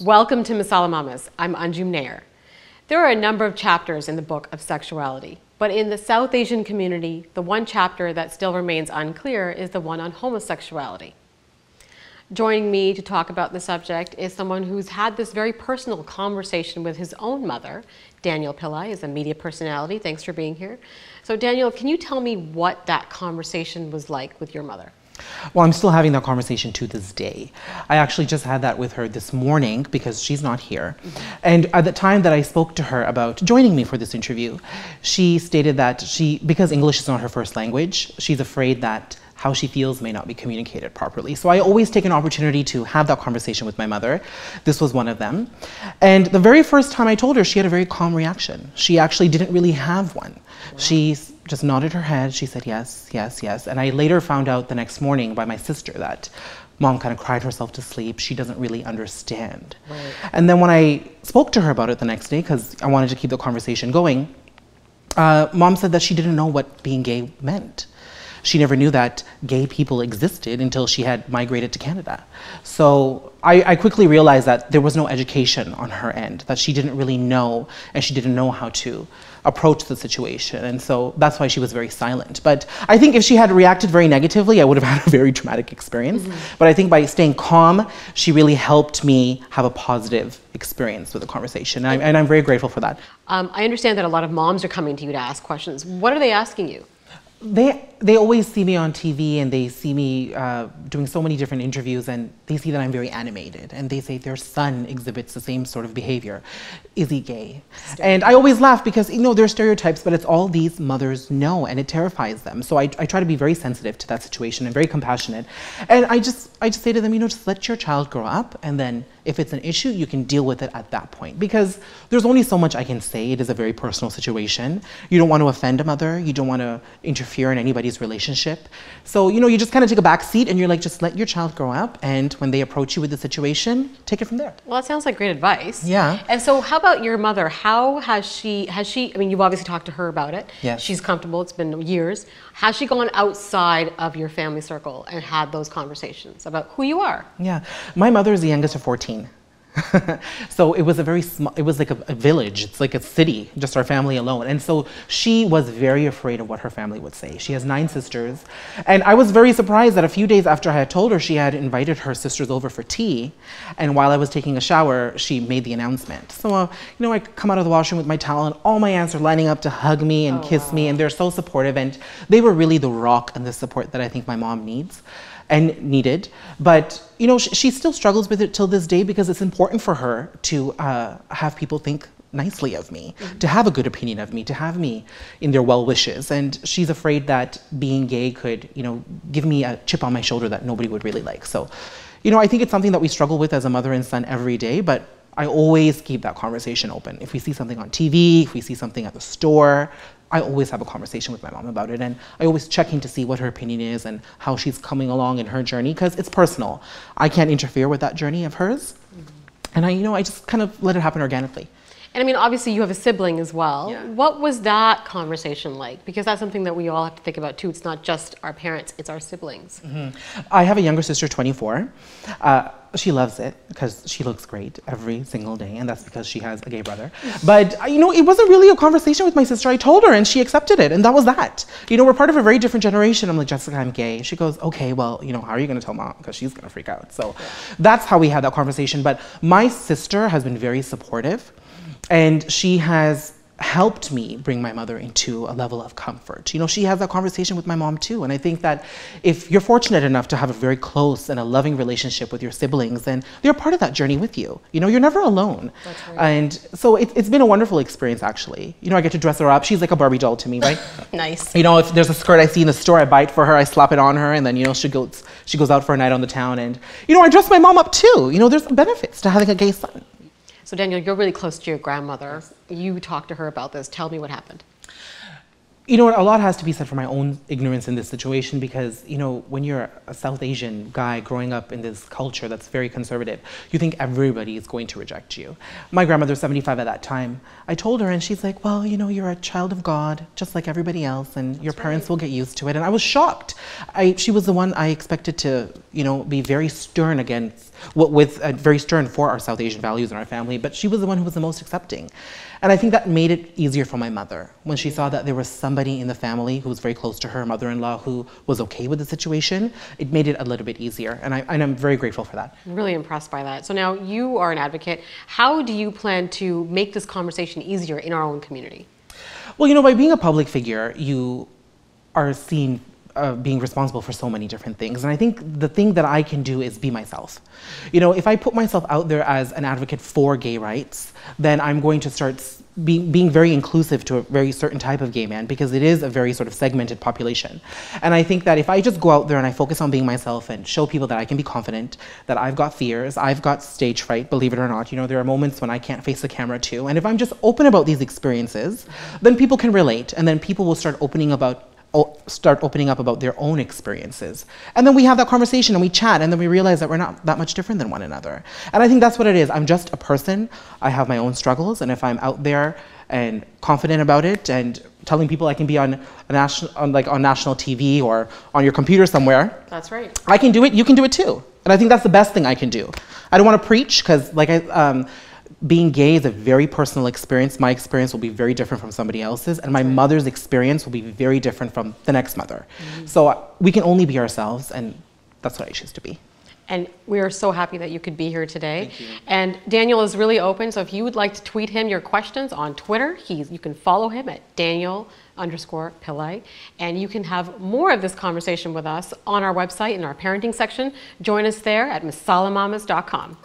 Welcome to Masala Mamas. I'm Anjum Nair. There are a number of chapters in the book of Sexuality, but in the South Asian community, the one chapter that still remains unclear is the one on homosexuality. Joining me to talk about the subject is someone who's had this very personal conversation with his own mother. Daniel Pillai is a media personality. Thanks for being here. So Daniel, can you tell me what that conversation was like with your mother? Well, I'm still having that conversation to this day. I actually just had that with her this morning because she's not here. And at the time that I spoke to her about joining me for this interview, she stated that because English is not her first language, she's afraid that how she feels may not be communicated properly. So I always take an opportunity to have that conversation with my mother. This was one of them. And the very first time I told her, she had a very calm reaction. She actually didn't really have one. Wow. She just nodded her head. She said, yes, yes, yes. And I later found out the next morning by my sister that Mom kind of cried herself to sleep. She doesn't really understand. Right. And then when I spoke to her about it the next day, because I wanted to keep the conversation going, Mom said that she didn't know what being gay meant. She never knew that gay people existed until she had migrated to Canada. So I quickly realized that there was no education on her end, that she didn't really know, and she didn't know how to approach the situation. And so that's why she was very silent. But I think if she had reacted very negatively, I would have had a very traumatic experience. But I think by staying calm, she really helped me have a positive experience with the conversation. And I'm very grateful for that. I understand that a lot of moms are coming to you to ask questions. What are they asking you? They always see me on TV and they see me doing so many different interviews, and they see that I'm very animated, and they say their son exhibits the same sort of behavior. Is he gay? And I always laugh because, you know, there are stereotypes, but it's all these mothers know, and it terrifies them. So I try to be very sensitive to that situation and very compassionate. And I just say to them, you know, just let your child grow up, and then if it's an issue, you can deal with it at that point. Because there's only so much I can say. It is a very personal situation. You don't want to offend a mother. You don't want to interfere in anybody's relationship. So, you know, you just kind of take a back seat and you're like, just let your child grow up. And when they approach you with the situation, take it from there. Well, that sounds like great advice. Yeah. And so how about your mother? How has she, I mean, you've obviously talked to her about it. Yes. She's comfortable. It's been years. Has she gone outside of your family circle and had those conversations about who you are? Yeah. My mother is the youngest of 14. So it was a very small, it was like a village. It's like a city, just our family alone. And so she was very afraid of what her family would say. She has 9 sisters. And I was very surprised that a few days after I had told her, she had invited her sisters over for tea. And while I was taking a shower, she made the announcement. So, you know, I come out of the washroom with my towel and all my aunts are lining up to hug me and kiss me. And they're so supportive. And they were really the rock and the support that I think my mom needs and needed. But, you know, she still struggles with it till this day because it's important for her to have people think nicely of me, to have a good opinion of me, to have me in their well wishes. And she's afraid that being gay could, you know, give me a chip on my shoulder that nobody would really like. So, you know, I think it's something that we struggle with as a mother and son every day, but I always keep that conversation open. If we see something on TV, if we see something at the store, I always have a conversation with my mom about it, and I always check in to see what her opinion is and how she's coming along in her journey, because it's personal. I can't interfere with that journey of hers, and I just kind of let it happen organically. And I mean, obviously you have a sibling as well. Yeah. What was that conversation like? Because that's something that we all have to think about too. It's not just our parents, it's our siblings. I have a younger sister, 24. She loves it because she looks great every single day, and that's because she has a gay brother. But, you know, it wasn't really a conversation with my sister. I told her and she accepted it, and that was that. You know, we're part of a very different generation. I'm like, Jessica, I'm gay. She goes, okay, well, you know, how are you going to tell Mom? Because she's going to freak out. So that's how we had that conversation. But my sister has been very supportive, and she has helped me bring my mother into a level of comfort. You know, she has that conversation with my mom too. And I think that if you're fortunate enough to have a very close and a loving relationship with your siblings, then they're part of that journey with you. You know, you're never alone. That's right. And so it's been a wonderful experience, actually. You know, I get to dress her up. She's like a Barbie doll to me, right? Nice. You know, if there's a skirt I see in the store, I buy it for her, I slap it on her, and then, you know, she goes out for a night on the town. And, you know, I dress my mom up too. You know, there's benefits to having a gay son. So Daniel, you're really close to your grandmother. You talked to her about this. Tell me what happened. You know what, a lot has to be said for my own ignorance in this situation because, you know, when you're a South Asian guy growing up in this culture that's very conservative, you think everybody is going to reject you. My grandmother's 75 at that time. I told her and she's like, well, you know, you're a child of God, just like everybody else, and your parents will get used to it. And I was shocked. She was the one I expected to, you know, be very stern against, very stern for our South Asian values in our family, but she was the one who was the most accepting. And I think that made it easier for my mother when she saw that there was somebody in the family who was very close to her mother-in-law who was okay with the situation. It made it a little bit easier, and I'm very grateful for that. I'm really impressed by that. So now you are an advocate. How do you plan to make this conversation easier in our own community? Well, you know, by being a public figure, you are seen being responsible for so many different things. And I think the thing that I can do is be myself. You know, if I put myself out there as an advocate for gay rights, then I'm going to start being very inclusive to a very certain type of gay man because it is a very sort of segmented population. And I think that if I just go out there and I focus on being myself and show people that I can be confident, that I've got fears, I've got stage fright, believe it or not, you know, there are moments when I can't face the camera too. And if I'm just open about these experiences, then people can relate and then people will start opening up about their own experiences. And then we have that conversation and we chat and then we realize that we're not that much different than one another. And I think that's what it is. I'm just a person. I have my own struggles, and if I'm out there and confident about it and telling people I can be on national TV or on your computer somewhere. That's right. I can do it, you can do it too. And I think that's the best thing I can do. I don't want to preach because being gay is a very personal experience. My experience will be very different from somebody else's, and my mother's experience will be very different from the next mother. So we can only be ourselves, and that's what I choose to be. And we are so happy that you could be here today. Thank you. And Daniel is really open, so if you would like to tweet him your questions on Twitter, you can follow him at Daniel_Pillai, and you can have more of this conversation with us on our website in our parenting section. Join us there at masalamamas.com.